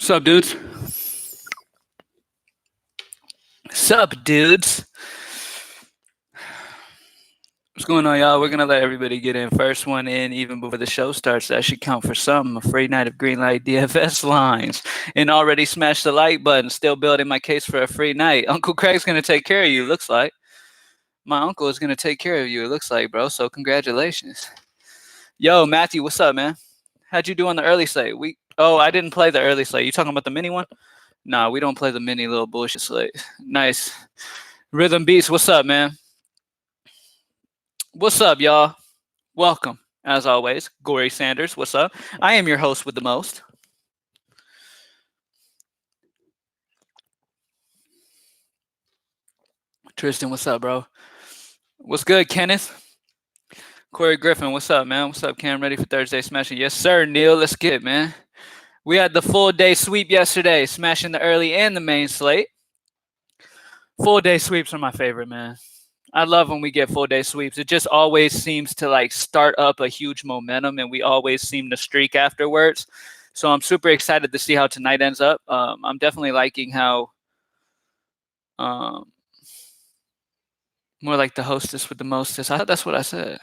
Sup, dudes? Sup, dudes? What's going on, y'all? We're gonna let everybody get in. First one in, even before the show starts. That should count for something. A free night of Greenlight DFS lines, and already smashed the like button. Still building my case for a free night. Uncle Craig's gonna take care of you. Looks like my uncle is gonna take care of you. It looks like, bro. So congratulations. Yo, Matthew, what's up, man? How'd you do on the early slate? I didn't play the early slate. You talking about the mini one? Nah, we don't play the mini little bullshit slate. Nice. Rhythm Beats, what's up, man? What's up, y'all? Welcome, as always. Gory Sanders, what's up? I am your host with the most. Tristan, what's up, bro? What's good, Kenneth? Corey Griffin, what's up, man? What's up, Cam? Ready for Thursday smashing? Yes, sir, Neil. Let's get it, man. We had the full day sweep yesterday, smashing the early and the main slate. Full day sweeps are my favorite, man. I love when we get full day sweeps. It just always seems to like start up a huge momentum, and we always seem to streak afterwards. So I'm super excited to see how tonight ends up. I'm definitely liking how more like the hostess with the mostest. I thought that's what I said.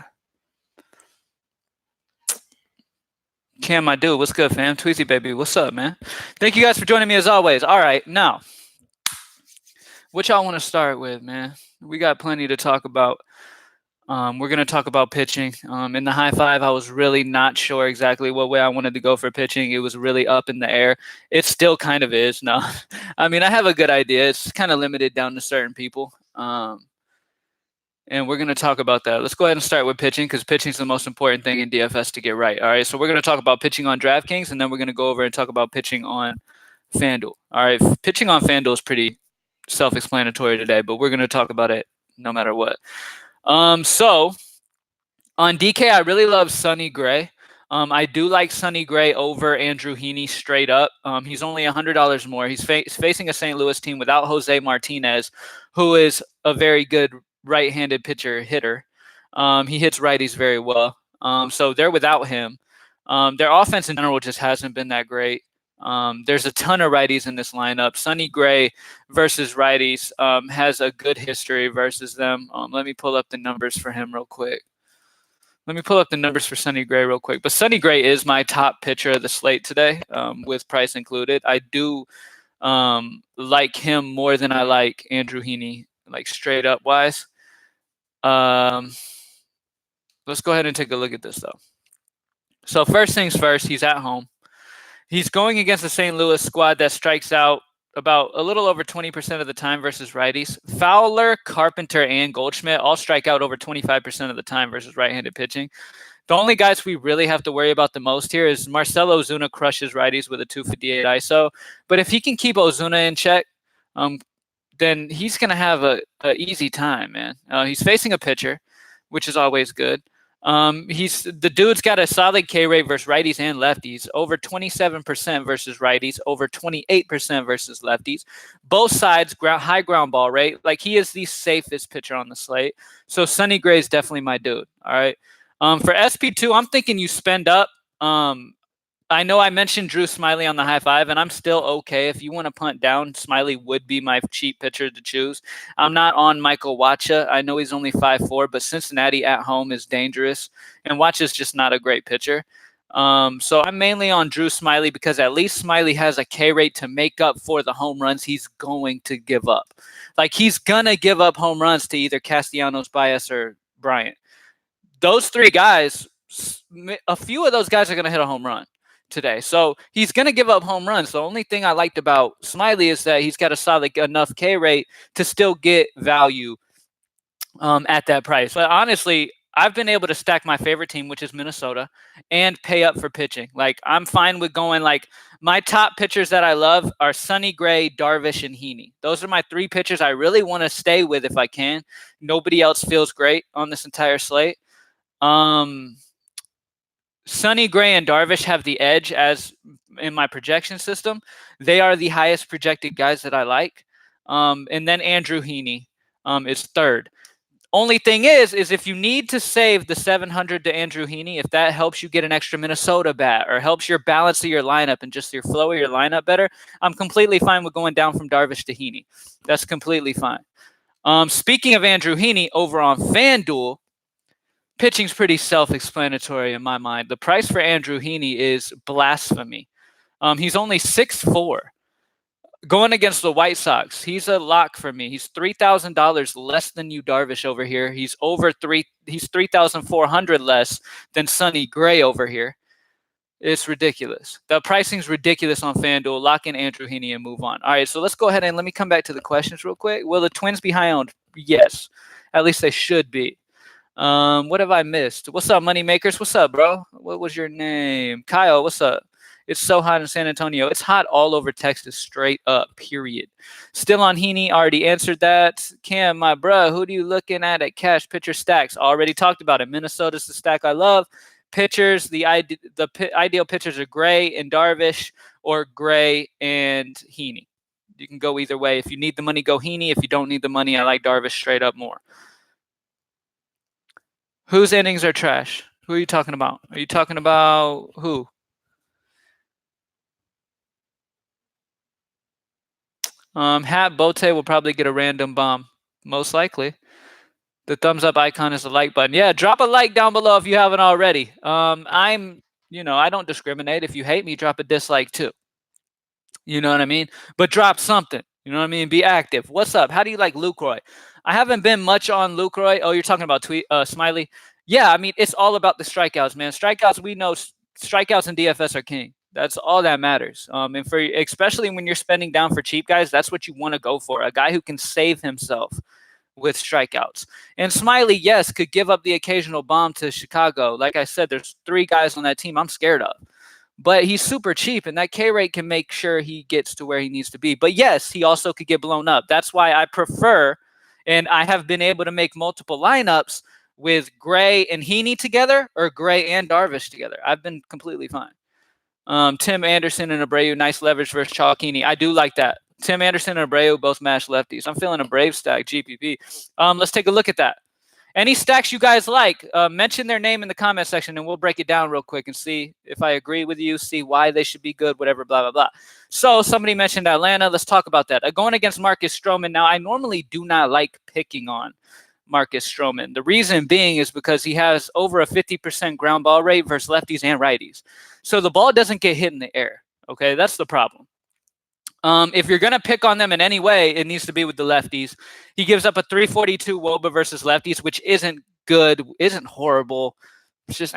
Cam, my dude, what's good, fam? Tweezy baby, what's up, man? Thank you guys for joining me as always. All right, now, what y'all want to start with, man? We got plenty to talk about. We're going to talk about pitching. In the high five, I was really not sure exactly what way I wanted to go for pitching. It was really up in the air. It still kind of is. No, I mean, I have a good idea. It's kind of limited down to certain people. And we're going to talk about that. Let's go ahead and start with pitching because pitching is the most important thing in DFS to get right. All right, so we're going to talk about pitching on Draftkings, and then we're going to go over and talk about pitching on Fanduel. All right, pitching on Fanduel is pretty self-explanatory today, but we're going to talk about it no matter what. So on DK, I really love Sonny Gray. I do like Sonny Gray over Andrew Heaney straight up. He's only $100 more. He's facing a St. Louis team without Jose Martinez, who is a very good right-handed pitcher hitter. He hits righties very well. So they're without him. Their offense in general just hasn't been that great. There's a ton of righties in this lineup. Sonny Gray versus righties has a good history versus them. Let me pull up the numbers for him real quick. Let me pull up the numbers for Sonny Gray real quick. But Sonny Gray is my top pitcher of the slate today, with price included. I do like him more than I like Andrew Heaney, like straight up wise. Let's go ahead and take a look at this, though. So first things first, he's at home. He's going against the St. Louis squad that strikes out about a little over 20% of the time versus righties. Fowler, Carpenter, and Goldschmidt all strike out over 25% of the time versus right-handed pitching. The only guys we really have to worry about the most here is Marcell Ozuna crushes righties with a 258 ISO. But if he can keep Ozuna in check, then he's going to have a easy time, man. He's facing a pitcher, which is always good. The dude's got a solid K rate versus righties and lefties, over 27% versus righties, over 28% versus lefties. Both sides, high ground ball rate. Like, he is the safest pitcher on the slate. So Sonny Gray is definitely my dude. All right. For SP2, I'm thinking you spend up. I know I mentioned Drew Smyly on the high five, and I'm still okay. If you want to punt down, Smyly would be my cheap pitcher to choose. I'm not on Michael Wacha. I know he's only 5'4", but Cincinnati at home is dangerous, and Wacha's just not a great pitcher. So I'm mainly on Drew Smyly because at least Smyly has a K rate to make up for the home runs he's going to give up. Like, he's going to give up home runs to either Castellanos, Baez, or Bryant. Those three guys, a few of those guys are going to hit a home run today. So he's going to give up home runs. The only thing I liked about Smyly is that he's got a solid enough K rate to still get value at that price. But honestly, I've been able to stack my favorite team, which is Minnesota, and pay up for pitching. Like, I'm fine with going, like, my top pitchers that I love are Sonny Gray, Darvish, and Heaney. Those are my three pitchers I really want to stay with if I can. Nobody else feels great on this entire slate. Sonny Gray and Darvish have the edge as in my projection system. They are the highest projected guys that I like. And then Andrew Heaney is third. Only thing is if you need to save the 700 to Andrew Heaney, if that helps you get an extra Minnesota bat or helps your balance of your lineup and just your flow of your lineup better, I'm completely fine with going down from Darvish to Heaney. That's completely fine. Speaking of Andrew Heaney, over on Fanduel, pitching's pretty self-explanatory in my mind. The price for Andrew Heaney is blasphemy. He's only 6'4". Going against the White Sox, he's a lock for me. He's $3,000 less than Yu Darvish over here. He's He's 3,400 less than Sonny Gray over here. It's ridiculous. The pricing's ridiculous on FanDuel. Lock in Andrew Heaney and move on. All right, so let's go ahead and let me come back to the questions real quick. Will the Twins be high owned? Yes, at least they should be. What have I missed? What's up, Moneymakers? What's up, bro? What was your name? Kyle, what's up? It's so hot in San Antonio. It's hot all over Texas, straight up, period. Still on Heaney, already answered that. Cam, my bro, who do you looking at cash pitcher stacks? Already talked about it. Minnesota's the stack I love. Pitchers, the ideal pitchers are Gray and Darvish or Gray and Heaney. You can go either way. If you need the money, go Heaney. If you don't need the money, I like Darvish straight up more. Whose innings are trash? Who are you talking about? Are you talking about who? Hat Bote will probably get a random bomb, most likely. The thumbs up icon is the like button. Yeah, drop a like down below if you haven't already. I don't discriminate. If you hate me, drop a dislike too. You know what I mean? But drop something. You know what I mean? Be active. What's up? How do you like Lucroy? I haven't been much on Lucroy. Oh, you're talking about Smiley? Yeah, I mean, it's all about the strikeouts, man. Strikeouts, we know strikeouts and DFS are king. That's all that matters. And especially when you're spending down for cheap guys, that's what you want to go for. A guy who can save himself with strikeouts. And Smiley, yes, could give up the occasional bomb to Chicago. Like I said, there's 3 guys on that team I'm scared of. But he's super cheap, and that K rate can make sure he gets to where he needs to be. But yes, he also could get blown up. That's why I prefer, and I have been able to make multiple lineups with Gray and Heaney together or Gray and Darvish together. I've been completely fine. Tim Anderson and Abreu, nice leverage versus Chalkini. I do like that. Tim Anderson and Abreu both smash lefties. I'm feeling a Brave stack, GPP. Let's take a look at that. Any stacks you guys like, mention their name in the comment section, and we'll break it down real quick and see if I agree with you, see why they should be good, whatever, blah, blah, blah. So somebody mentioned Atlanta. Let's talk about that. Going against Marcus Stroman. Now, I normally do not like picking on Marcus Stroman. The reason being is because he has over a 50% ground ball rate versus lefties and righties. So the ball doesn't get hit in the air. Okay, that's the problem. If you're going to pick on them in any way, it needs to be with the lefties. He gives up a 342 WOBA versus lefties, which isn't good, isn't horrible. It's just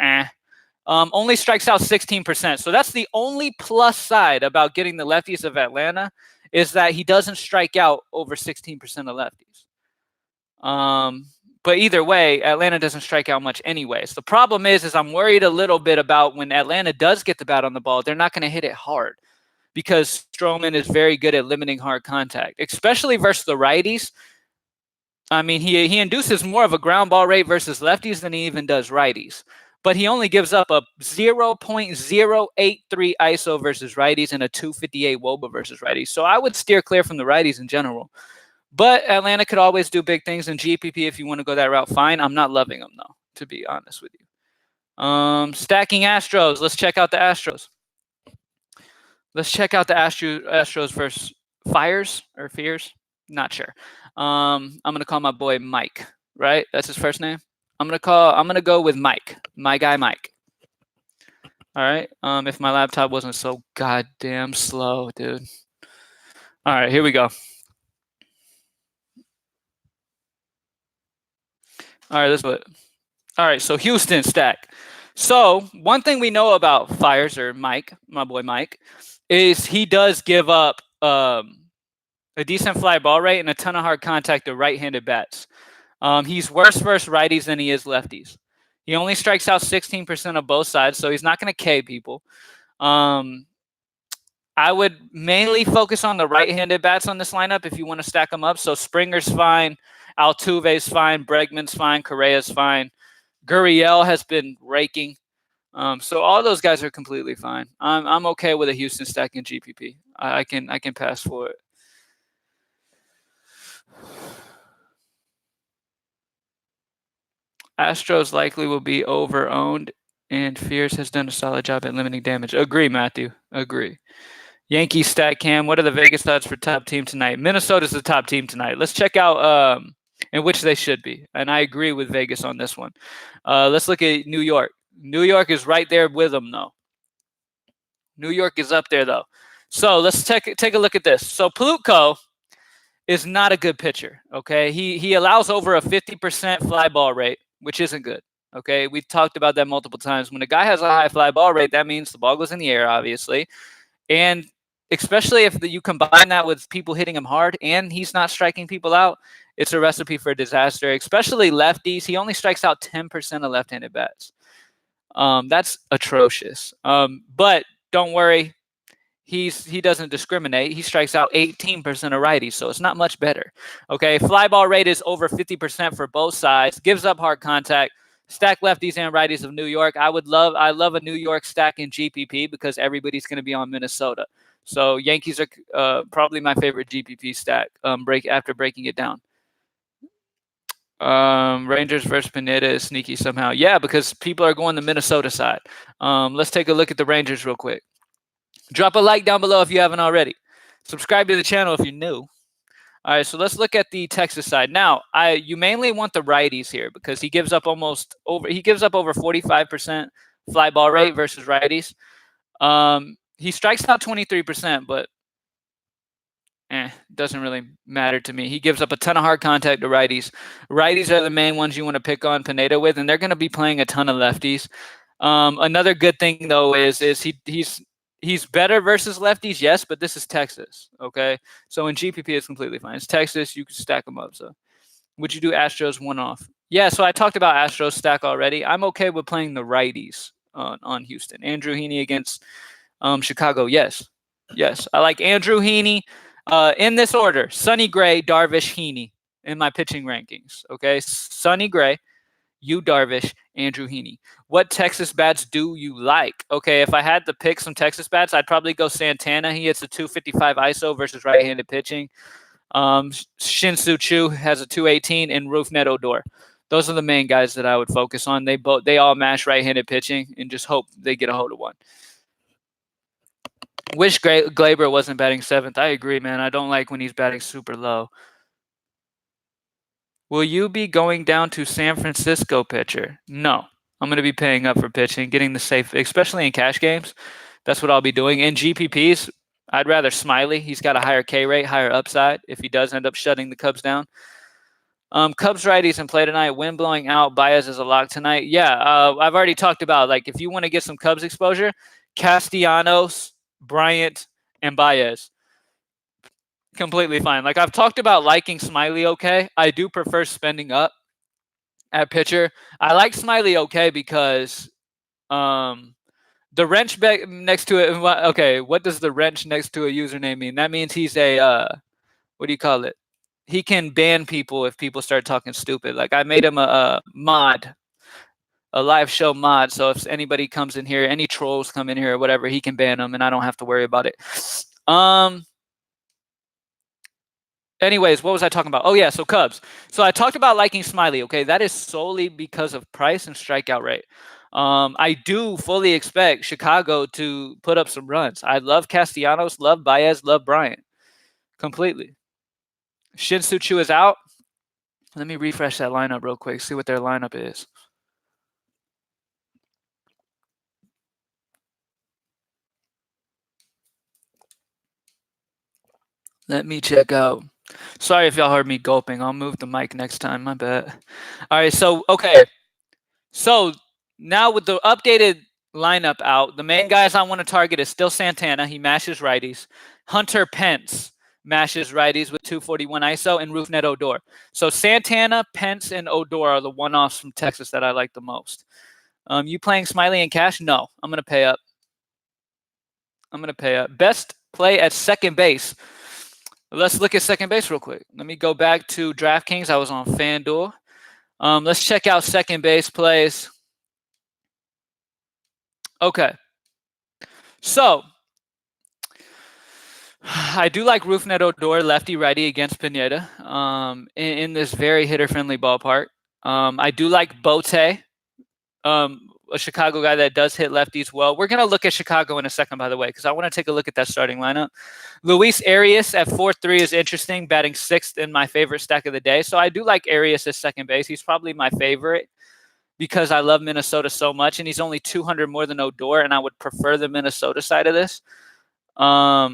only strikes out 16%. So that's the only plus side about getting the lefties of Atlanta is that he doesn't strike out over 16% of lefties. But either way, Atlanta doesn't strike out much anyways. The problem is I'm worried a little bit about when Atlanta does get the bat on the ball, they're not going to hit it hard because Stroman is very good at limiting hard contact, especially versus the righties. I mean, he induces more of a ground ball rate versus lefties than he even does righties. But he only gives up a 0.083 ISO versus righties and a 258 WOBA versus righties. So I would steer clear from the righties in general. But Atlanta could always do big things in GPP if you want to go that route. Fine. I'm not loving them, though, to be honest with you. Stacking Astros. Let's check out the Astros. Let's check out the Astros versus Fires or Fears. Not sure. I'm gonna call my boy Mike. Right? That's his first name. I'm gonna go with Mike. My guy Mike. All right. If my laptop wasn't so goddamn slow, dude. All right, here we go. All right, let's do it. All right, so Houston stack. So one thing we know about Fires or Mike, my boy Mike, is he does give up a decent fly ball rate and a ton of hard contact to right-handed bats. He's worse versus righties than he is lefties. He only strikes out 16% of both sides, so he's not going to K people. I would mainly focus on the right-handed bats on this lineup if you want to stack them up. So Springer's fine, Altuve's fine, Bregman's fine, Correa's fine. Gurriel has been raking. So all those guys are completely fine. I'm okay with a Houston stack in GPP. I can pass for it. Astros likely will be over-owned, and Fierce has done a solid job at limiting damage. Agree, Matthew. Agree. Yankees stat cam. What are the Vegas odds for top team tonight? Minnesota's the top team tonight. Let's check out in which they should be. And I agree with Vegas on this one. Let's look at New York. New York is right there with them, though. New York is up there, though. So let's take a look at this. So Plutko is not a good pitcher, okay? He allows over a 50% fly ball rate, which isn't good, okay? We've talked about that multiple times. When a guy has a high fly ball rate, that means the ball goes in the air, obviously. And especially if you combine that with people hitting him hard and he's not striking people out, it's a recipe for disaster, especially lefties. He only strikes out 10% of left-handed bats. That's atrocious. But don't worry. He doesn't discriminate. He strikes out 18% of righties, so it's not much better. Okay, fly ball rate is over 50% for both sides. Gives up hard contact. Stack lefties and righties of New York. I love a New York stack in GPP because everybody's going to be on Minnesota. So Yankees are probably my favorite GPP stack. After breaking it down. Rangers versus Pineda is sneaky somehow. Yeah, because people are going the Minnesota side. Let's take a look at the Rangers real quick. Drop a like down below if you haven't already. Subscribe to the channel if you're new. All right, so let's look at the Texas side. Now, you mainly want the righties here because he gives up over 45% fly ball rate versus righties. He strikes out 23%, but doesn't really matter to me. He gives up a ton of hard contact to righties. Righties are the main ones you want to pick on Pineda with, and they're going to be playing a ton of lefties. Another good thing though is he's better versus lefties, yes, but this is Texas, okay? So in GPP, it's completely fine. It's Texas. You can stack them up. So would you do Astros one-off? Yeah, so I talked about Astros stack already. I'm okay with playing the righties on Houston. Andrew Heaney against Chicago, yes. Yes, I like Andrew Heaney. In this order, Sonny Gray, Darvish, Heaney in my pitching rankings, okay? Sonny Gray, Yu Darvish, Andrew Heaney. What Texas bats do you like? Okay, if I had to pick some Texas bats, I'd probably go Santana. He hits a 255 ISO versus right-handed pitching. Shin-Soo Choo has a 218, and Rougned Odor. Those are the main guys that I would focus on. They all mash right-handed pitching and just hope they get a hold of one. Wish Glaber wasn't batting 7th. I agree, man. I don't like when he's batting super low. Will you be going down to San Francisco pitcher? No. I'm going to be paying up for pitching, getting the safe, especially in cash games. That's what I'll be doing. In GPPs, I'd rather Smiley. He's got a higher K rate, higher upside if he does end up shutting the Cubs down. Cubs righties in play tonight. Wind blowing out. Baez is a lock tonight. Yeah, I've already talked about, like, if you want to get some Cubs exposure, Castellanos, Bryant, and Baez. Completely fine. Like, I've talked about liking Smiley okay. I do prefer spending up at pitcher. I like Smiley okay because the wrench next to it. Okay, what does the wrench next to a username mean? That means he's a what do you call it? He can ban people if people start talking stupid. Like, I made him a mod, a live show mod. So if anybody comes in here, any trolls come in here or whatever, he can ban them, and I don't have to worry about it. Anyways, what was I talking about? Oh, yeah, so Cubs. So I talked about liking Smiley, okay? That is solely because of price and strikeout rate. I do fully expect Chicago to put up some runs. I love Castellanos, love Baez, love Bryant. Completely. Shin-Soo Choo is out. Let me refresh that lineup real quick, see what their lineup is. Let me check out. Sorry if y'all heard me gulping. I'll move the mic next time. My bad. All right, so, okay. So now with the updated lineup out, the main guys I want to target is still Santana. He mashes righties. Hunter Pence mashes righties with 241 ISO, and Rougned Odor. So Santana, Pence, and Odor are the one-offs from Texas that I like the most. You playing Smiley and cash? No. I'm going to pay up. Best play at second base. Let's look at second base real quick. Let me go back to Draftkings. I was on Fanduel. Let's check out second base plays. Okay. So I do like Rougned Odor, lefty righty against Pineda, in this very hitter friendly ballpark. I do like Bote, a Chicago guy that does hit lefties well. We're going to look at Chicago in a second, by the way, because I want to take a look at that starting lineup. Luis Arias at 4-3 is interesting, batting 6th in my favorite stack of the day. So I do like Arias as second base. He's probably my favorite because I love Minnesota so much, and he's only 200 more than Odor, and I would prefer the Minnesota side of this. But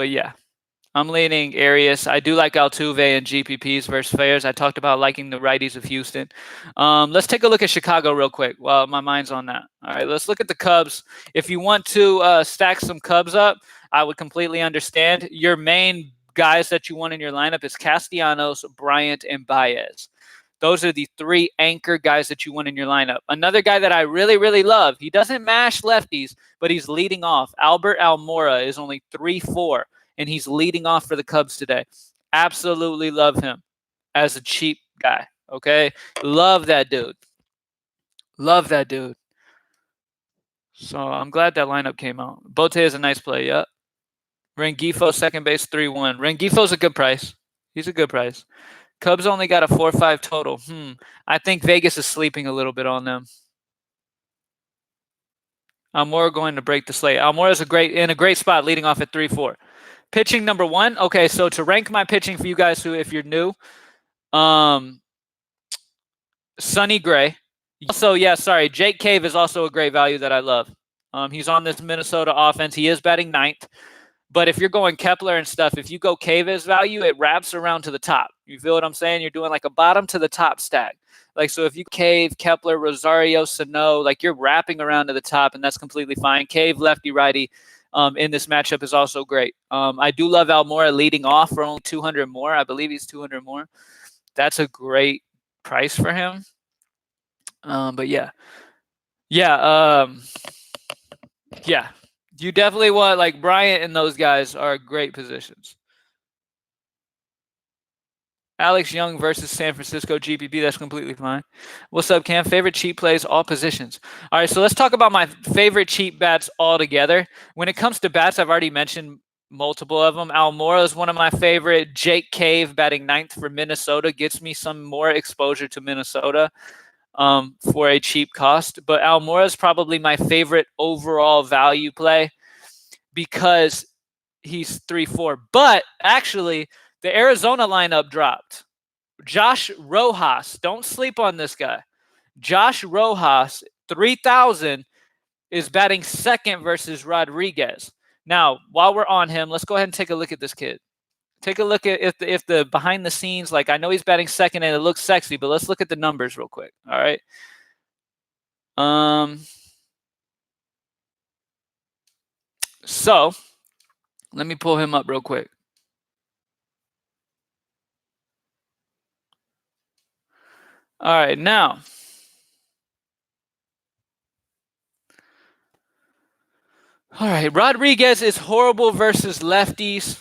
yeah, I'm leaning Arias. I do like Altuve and GPPs versus Fairs. I talked about liking the righties of Houston. Let's take a look at Chicago real quick while my mind's on that. All right, let's look at the Cubs. If you want to stack some Cubs up, I would completely understand. Your main guys that you want in your lineup is Castellanos, Bryant, and Baez. Those are the 3 anchor guys that you want in your lineup. Another guy that I really, really love, he doesn't mash lefties, but he's leading off. Albert Almora is only 3-4, and he's leading off for the Cubs today. Absolutely love him as a cheap guy, okay? Love that dude. Love that dude. So I'm glad that lineup came out. Bote is a nice play, yeah. Rengifo, second base, 3-1. Rengifo's a good price. He's a good price. Cubs only got a 4-5 total. I think Vegas is sleeping a little bit on them. Almora going to break the slate. Almora's in a great spot, leading off at 3-4. Pitching number 1. Okay, so to rank my pitching for you guys who, if you're new, Sonny Gray. Also, Jake Cave is also a great value that I love. He's on this Minnesota offense. He is batting 9th. But if you're going Kepler and stuff, if you go Cave as value, it wraps around to the top. You feel what I'm saying? You're doing like a bottom to the top stack. Like, so if you Cave, Kepler, Rosario, Sano, like you're wrapping around to the top, and that's completely fine. Cave, lefty, righty in this matchup is also great. I do love Almora leading off for only 200 more. I believe he's 200 more. That's a great price for him. But yeah. You definitely want, like, Bryant and those guys are great positions. Alex Young versus San Francisco GPP. That's completely fine. What's up, Cam? Favorite cheap plays, all positions. All right, so let's talk about my favorite cheap bats altogether. When it comes to bats, I've already mentioned multiple of them. Almora is one of my favorite. Jake Cave batting 9th for Minnesota gets me some more exposure to Minnesota for a cheap cost. But Almora is probably my favorite overall value play because he's 3-4. But actually, the Arizona lineup dropped. Josh Rojas, don't sleep on this guy. Josh Rojas, 3,000, is batting 2nd versus Rodriguez. Now, while we're on him, let's go ahead and take a look at this kid. Take a look at if the behind the scenes, like, I know he's batting 2nd and it looks sexy, but let's look at the numbers real quick. All right. So let me pull him up real quick. All right, now. All right, Rodriguez is horrible versus lefties.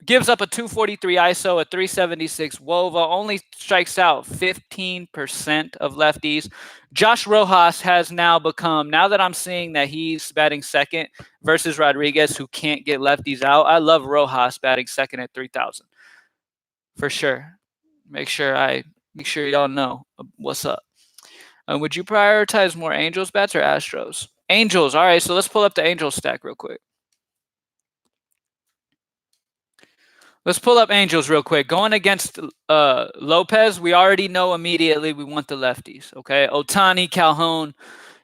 Gives up a 243 ISO, a 376 WOVA, only strikes out 15% of lefties. Josh Rojas has now become, now that I'm seeing that he's batting 2nd versus Rodriguez, who can't get lefties out, I love Rojas batting 2nd at 3,000 for sure. Make sure y'all know what's up. Would you prioritize more Angels bats or Astros? Angels. All right, so let's pull up the Angels stack real quick. Let's pull up Angels real quick. Going against Lopez, we already know immediately we want the lefties, okay? Ohtani, Calhoun,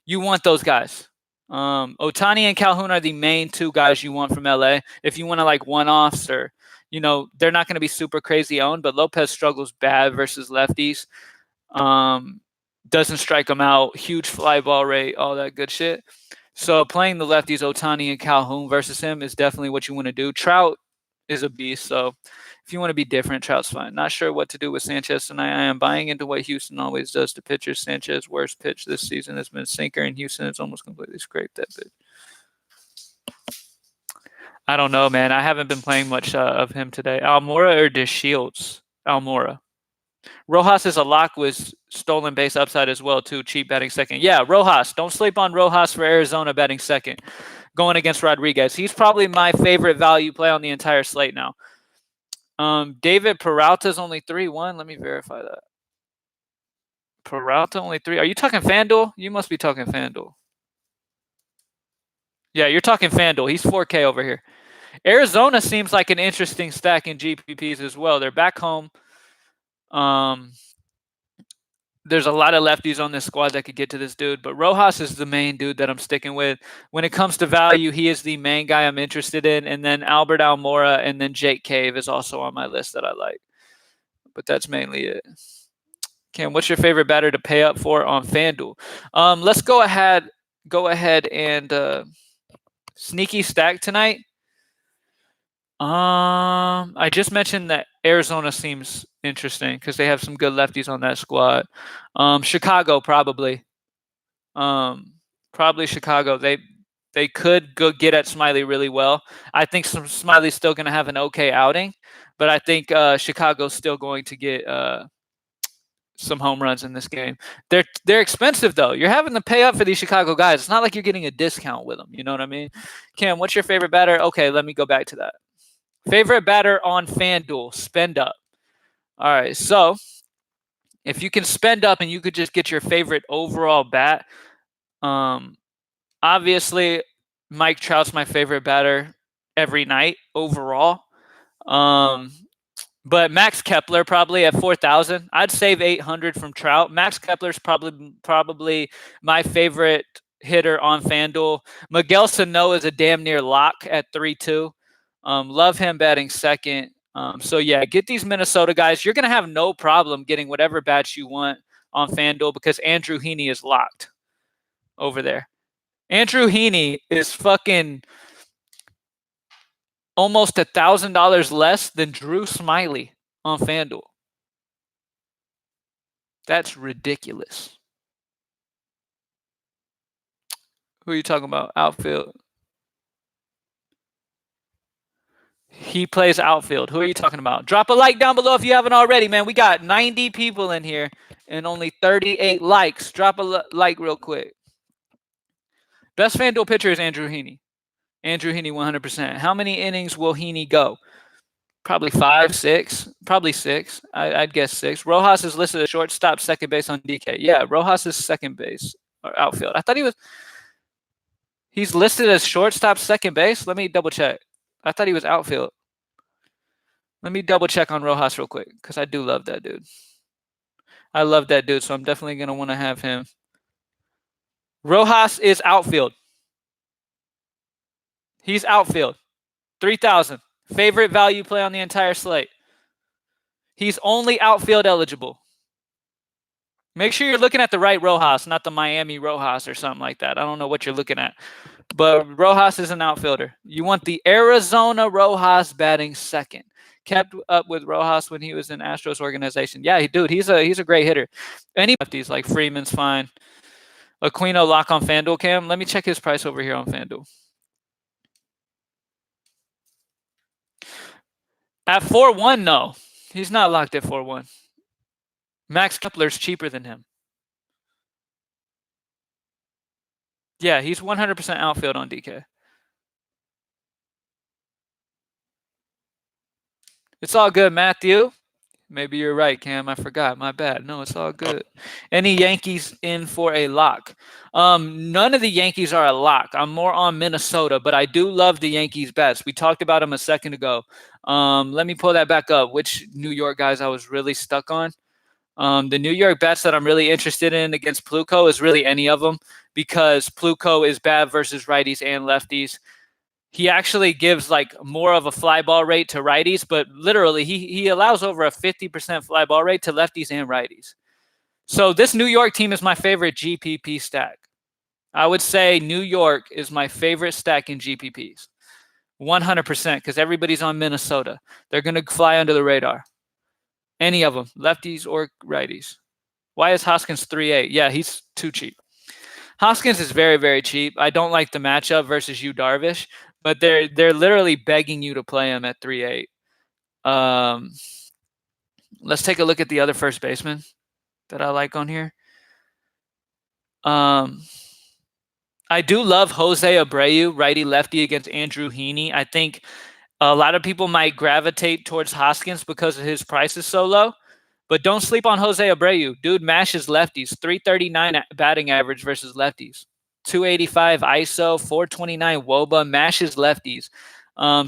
you want those guys. Ohtani and Calhoun are the main 2 guys you want from LA. If you want to, like, one-offs or, they're not going to be super crazy owned, but Lopez struggles bad versus lefties. Doesn't strike them out, huge fly ball rate, all that good shit. So playing the lefties, Ohtani and Calhoun versus him is definitely what you want to do. Trout is a beast, so if you want to be different, Trout's fine. Not sure what to do with Sanchez tonight. I am buying into what Houston always does to pitchers. Sanchez's worst pitch this season has been a sinker, and Houston has almost completely scraped that pitch. I don't know, man. I haven't been playing much of him today. Almora or DeShields? Almora. Rojas is a lock with stolen base upside as well, too. Cheap batting 2nd. Yeah, Rojas. Don't sleep on Rojas for Arizona batting 2nd. Going against Rodriguez. He's probably my favorite value play on the entire slate now. David Peralta's only 3-1. Let me verify that. Peralta only 3. Are you talking FanDuel? You must be talking FanDuel. Yeah, you're talking FanDuel. He's 4K over here. Arizona seems like an interesting stack in GPPs as well. They're back home. There's a lot of lefties on this squad that could get to this dude, but Rojas is the main dude that I'm sticking with. When it comes to value, he is the main guy I'm interested in, and then Albert Almora and then Jake Cave is also on my list that I like. But that's mainly it. Cam, what's your favorite batter to pay up for on FanDuel? Let's go ahead and sneaky stack tonight. I just mentioned that Arizona seems interesting because they have some good lefties on that squad. Chicago probably. Probably Chicago. They could go get at Smiley really well. I think Smiley's still going to have an okay outing, but I think Chicago's still going to get some home runs in this game. They're expensive though. You're having to pay up for these Chicago guys. It's not like you're getting a discount with them. You know what I mean? Cam, what's your favorite batter? Okay, let me go back to that. Favorite batter on FanDuel, spend up. All right, so if you can spend up and you could just get your favorite overall bat, obviously Mike Trout's my favorite batter every night overall. But Max Kepler probably at 4,000. I'd save 800 from Trout. Max Kepler's probably my favorite hitter on FanDuel. Miguel Sano is a damn near lock at 3-2. Love him batting second. So yeah, get these Minnesota guys. You're gonna have no problem getting whatever bats you want on FanDuel because Andrew Heaney is locked over there. Andrew Heaney is fucking almost $1,000 less than Drew Smiley on FanDuel. That's ridiculous. Who are you talking about? Outfield. He plays outfield. Who are you talking about? Drop a like down below if you haven't already, man. We got 90 people in here and only 38 likes. Drop a like real quick. Best FanDuel pitcher is Andrew Heaney. Andrew Heaney 100%. How many innings will Heaney go? Probably 5, 6. Probably 6. I'd guess 6. Rojas is listed as shortstop, second base on DK. Yeah, Rojas is second base or outfield. I thought he's listed as shortstop, second base. Let me double check. I thought he was outfield. Let me double check on Rojas real quick because I do love that dude. I love that dude, so I'm definitely going to want to have him. Rojas is outfield. He's outfield. 3,000. Favorite value play on the entire slate. He's only outfield eligible. Make sure you're looking at the right Rojas, not the Miami Rojas or something like that. I don't know what you're looking at. But Rojas is an outfielder. You want the Arizona Rojas batting second. Kept up with Rojas when he was in Astros organization. Yeah, he's a great hitter. Any lefties like Freeman's fine. Aquino lock on FanDuel, Cam. Let me check his price over here on FanDuel. At 4-1, no. He's not locked at 4-1. Max Kepler's cheaper than him. Yeah, he's 100% outfield on DK. It's all good, Matthew. Maybe you're right, Cam. I forgot. My bad. No, it's all good. Any Yankees in for a lock? None of the Yankees are a lock. I'm more on Minnesota, but I do love the Yankees bets. We talked about them a second ago. Let me pull that back up. Which New York guys I was really stuck on? The New York bets that I'm really interested in against Pluko is really any of them because Pluko is bad versus righties and lefties. He actually gives like more of a fly ball rate to righties, but literally he allows over a 50% fly ball rate to lefties and righties. So this New York team is my favorite GPP stack. I would say New York is my favorite stack in GPPs. 100% because everybody's on Minnesota. They're going to fly under the radar. Any of them, lefties or righties. Why is Hoskins 3.8? Yeah, he's too cheap. Hoskins is very, very cheap. I don't like the matchup versus Yu Darvish, but they're literally begging you to play him at 3.8. Let's take a look at the other first baseman that I like on here. I do love Jose Abreu, righty lefty against Andrew Heaney. I think A lot of people might gravitate towards Hoskins because his price is so low, but don't sleep on Jose Abreu. Dude mashes lefties, 339 batting average versus lefties, 285 ISO, 429 WOBA, mashes lefties.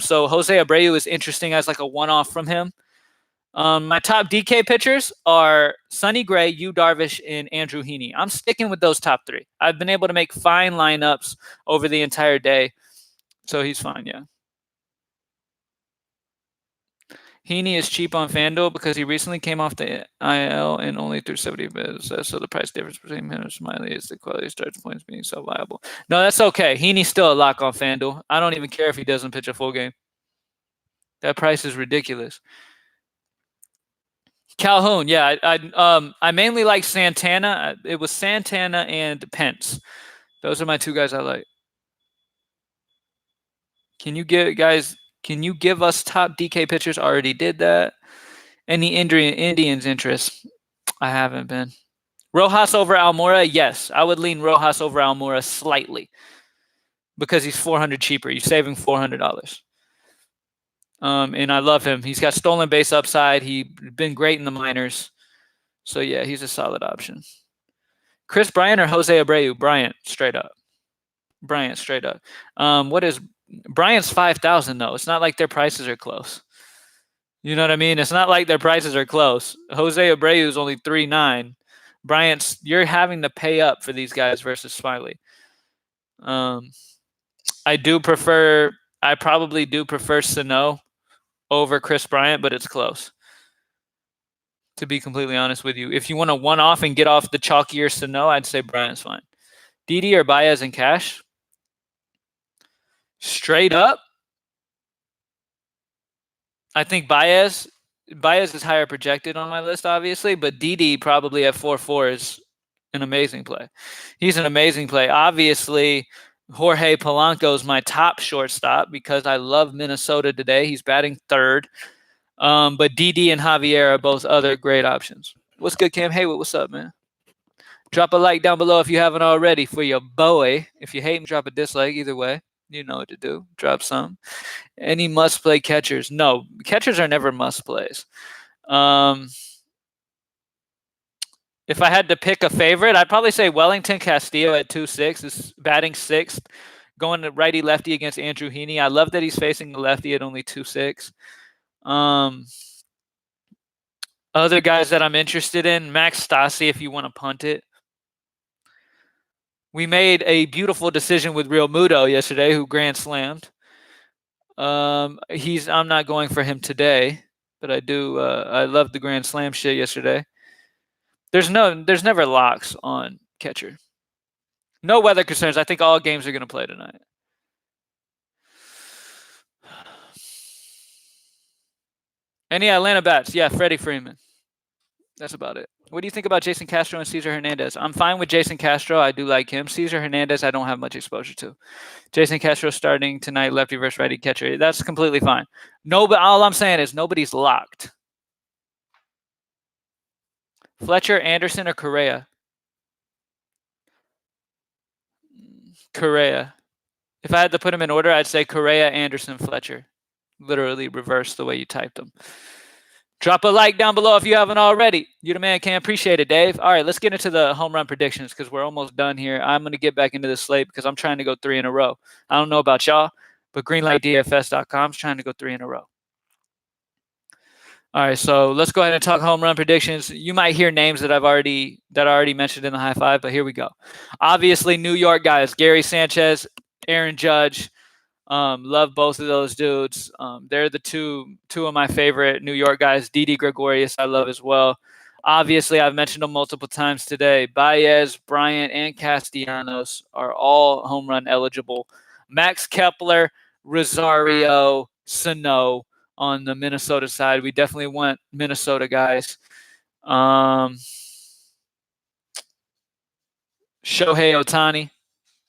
So Jose Abreu is interesting as like a one-off from him. My top DK pitchers are Sonny Gray, Yu Darvish, and Andrew Heaney. I'm sticking with those top three. I've been able to make fine lineups over the entire day, so he's fine, yeah. Heaney is cheap on Fanduel because he recently came off the IL and only threw 70 bids. So the price difference between him and Smiley is the quality of starts points being so viable. No, that's okay. Heaney's still a lock on Fanduel. I don't even care if he doesn't pitch a full game. That price is ridiculous. Calhoun, yeah, I mainly like Santana. It was Santana and Pence. Those are my two guys I like. Can you give us top DK pitchers? Already did that. Any Indians interest? I haven't been. Rojas over Almora? Yes, I would lean Rojas over Almora slightly because he's $400 cheaper. You're saving $400. And I love him. He's got stolen base upside. He's been great in the minors. So, yeah, he's a solid option. Chris Bryant or Jose Abreu? Bryant, straight up. What is Bryant's 5,000 though? It's not like their prices are close. You know what I mean? It's not like their prices are close. Jose Abreu is only 3.9. Bryant's, you're having to pay up for these guys versus Smiley. I probably do prefer Sano over Chris Bryant, but it's close. To be completely honest with you, if you want to one-off and get off the chalkier Sano, I'd say Bryant's fine. Didi or Baez in cash? Straight up, I think Baez is higher projected on my list, obviously, but Didi probably at 4.4 is an amazing play. He's an amazing play. Obviously, Jorge Polanco is my top shortstop because I love Minnesota today. He's batting third. But Didi and Javier are both other great options. What's good, Cam Haywood? What's up, man? Drop a like down below if you haven't already for your boy. If you hate him, drop a dislike. Either way, you know what to do. Drop some. Any must-play catchers? No, catchers are never must-plays. If I had to pick a favorite, I'd probably say Wellington Castillo at 2.6 is batting sixth, going to righty-lefty against Andrew Heaney. I love that he's facing the lefty at only 2.6. Other guys that I'm interested in, Max Stassi, if you want to punt it. We made a beautiful decision with Real Muto yesterday, who grand slammed. I'm not going for him today, but I do. I love the grand slam shit yesterday. There's never locks on catcher. No weather concerns. I think all games are going to play tonight. Any Atlanta bats? Yeah, Freddie Freeman. That's about it. What do you think about Jason Castro and Cesar Hernandez? I'm fine with Jason Castro. I do like him. Cesar Hernandez, I don't have much exposure to. Jason Castro starting tonight, lefty versus righty catcher. That's completely fine. No, but all I'm saying is nobody's locked. Fletcher, Anderson, or Correa? Correa. If I had to put them in order, I'd say Correa, Anderson, Fletcher. Literally reverse the way you typed them. Drop a like down below if you haven't already. You the man, can appreciate it, Dave. All right, let's get into the home run predictions because we're almost done here. I'm going to get back into the slate because I'm trying to go 3 in a row. I don't know about y'all, but greenlightdfs.com is trying to go 3 in a row. All right, so let's go ahead and talk home run predictions. You might hear names that I already mentioned in the high five, but here we go. Obviously, New York guys, Gary Sanchez, Aaron Judge. Love both of those dudes. They're the two of my favorite New York guys. Didi Gregorius, I love as well. Obviously, I've mentioned them multiple times today. Baez, Bryant, and Castellanos are all home run eligible. Max Kepler, Rosario, Sano on the Minnesota side. We definitely want Minnesota guys. Shohei Ohtani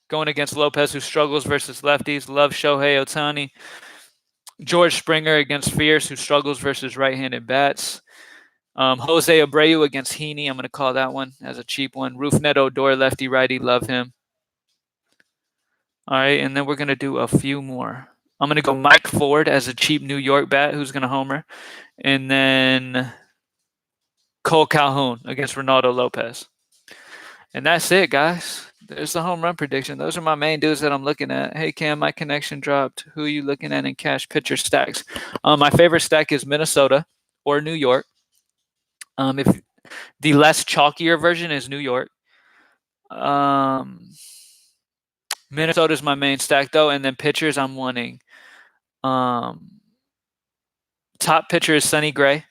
going against Lopez, who struggles versus lefties. Love Shohei Ohtani. George Springer against Fierce, who struggles versus right-handed bats. Jose Abreu against Heaney. I'm going to call that one as a cheap one. Rougned Odor, lefty-righty. Love him. All right, and then we're going to do a few more. I'm going to go Mike Ford as a cheap New York bat who's going to homer. And then Cole Calhoun against Ronaldo Lopez. And that's it, guys. There's the home run prediction. Those are my main dudes that I'm looking at. Hey, Cam, my connection dropped. Who are you looking at in cash pitcher stacks? My favorite stack is Minnesota or New York. If the less chalkier version is New York. Minnesota is my main stack, though. And then pitchers, I'm wanting. Top pitcher is Sonny Gray.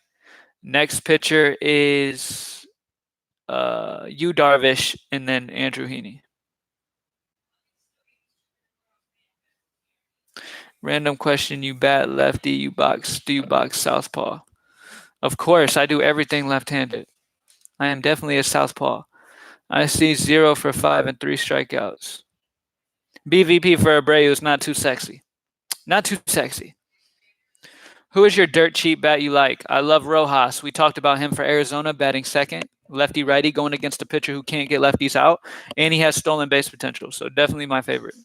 Next pitcher is Yu Darvish, and then Andrew Heaney. Random question: you bat lefty? You box? Do you box southpaw? Of course, I do everything left-handed. I am definitely a southpaw. I see 0 for 5 and 3 strikeouts. BVP for Abreu is not too sexy. Not too sexy. Who is your dirt cheap bat you like? I love Rojas. We talked about him for Arizona, batting second. Lefty-righty, going against a pitcher who can't get lefties out. And he has stolen base potential. So definitely my favorite.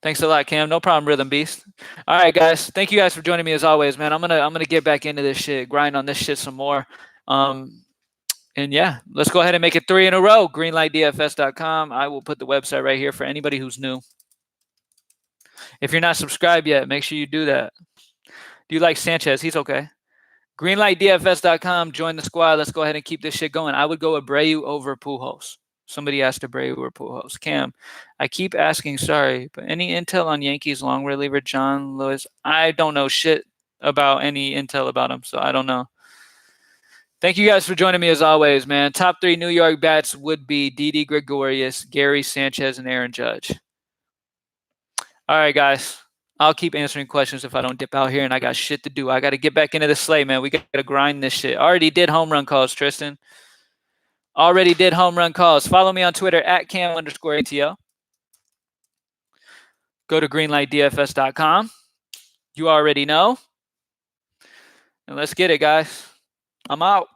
Thanks a lot, Cam. No problem, Rhythm Beast. All right, guys. Thank you guys for joining me as always, man. I'm gonna get back into this shit, grind on this shit some more. And yeah, let's go ahead and make it 3 in a row. Greenlightdfs.com. I will put the website right here for anybody who's new. If you're not subscribed yet, make sure you do that. Do you like Sanchez? He's okay. Greenlightdfs.com. Join the squad. Let's go ahead and keep this shit going. I would go Abreu over Pujols. Somebody asked Abreu or Pujols. Cam, I keep asking, sorry, but any intel on Yankees long reliever John Lewis? I don't know shit about any intel about him, so I don't know. Thank you guys for joining me as always, man. Top 3 New York bats would be Didi Gregorius, Gary Sanchez, and Aaron Judge. All right, guys. I'll keep answering questions if I don't dip out here, and I got shit to do. I got to get back into the slate, man. We got to grind this shit. Already did home run calls, Tristan. Already did home run calls. Follow me on Twitter at Cam_ATL. Go to greenlightdfs.com. You already know. And let's get it, guys. I'm out.